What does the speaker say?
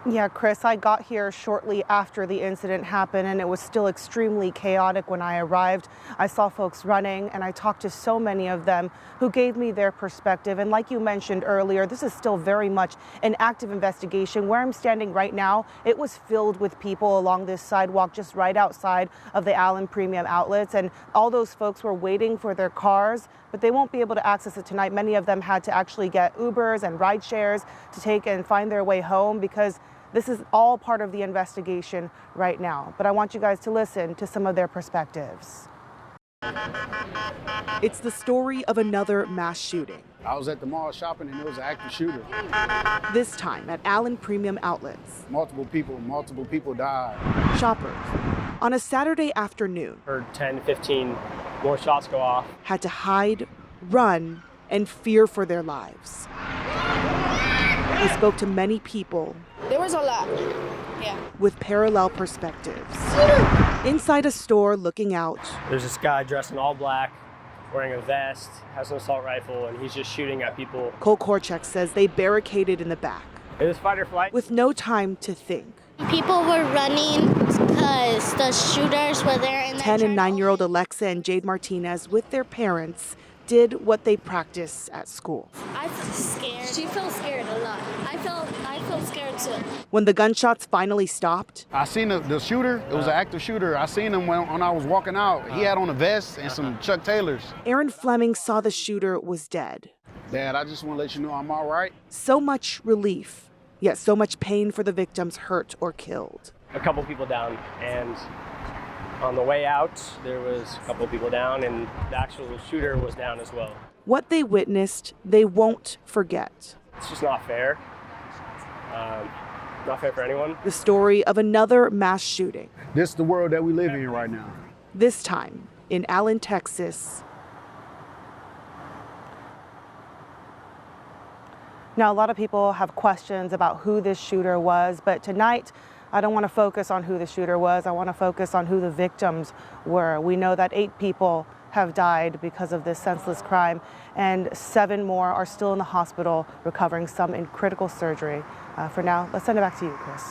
Yeah, Chris, I got here shortly after the incident happened, and it was still extremely chaotic when I arrived. I saw folks running, and I talked to so many of them who gave me their perspective. And like you mentioned earlier, this is still very much an active investigation. Where I'm standing right now, it was filled with people along this sidewalk just right outside of the Allen Premium Outlets, and all those folks were waiting for their cars, but they won't be able to access it tonight. Many of them had to actually get Ubers and ride shares to take and find their way home because this is all part of the investigation right now. But I want you guys to listen to some of their perspectives. It's the story of another mass shooting. I was at the mall shopping and there was an active shooter. This time at Allen Premium Outlets. Multiple people died. Shoppers, on a Saturday afternoon, heard 10, 15 more shots go off. Had to hide, run, and fear for their lives. I spoke to many people. There was a lot, yeah. With parallel perspectives. Inside a store looking out. There's this guy dressed in all black, wearing a vest, has an assault rifle, and he's just shooting at people. Cole Korchak says they barricaded in the back. It was fight or flight. With no time to think. People were running because the shooters were there. 10 and 9-year-old Alexa and Jade Martinez with their parents did what they practice at school. I felt scared. She felt scared a lot. I felt scared too. When the gunshots finally stopped, I seen the shooter. It was an active shooter. I seen him when I was walking out. He had on a vest and some Chuck Taylors. Aaron Fleming saw the shooter was dead. Dad, I just want to let you know I'm all right. So much relief, yet so much pain for the victims hurt or killed. A couple people down, and on the way out, there was a couple people down, and the actual shooter was down as well. What they witnessed, they won't forget. It's just not fair. Not fair for anyone. The story of another mass shooting. This is the world that we live in right now. This time in Allen, Texas. Now, a lot of people have questions about who this shooter was, but tonight, I don't want to focus on who the shooter was. I want to focus on who the victims were. We know that 8 people have died because of this senseless crime, and 7 more are still in the hospital recovering, some in critical surgery. For now, let's send it back to you, Chris.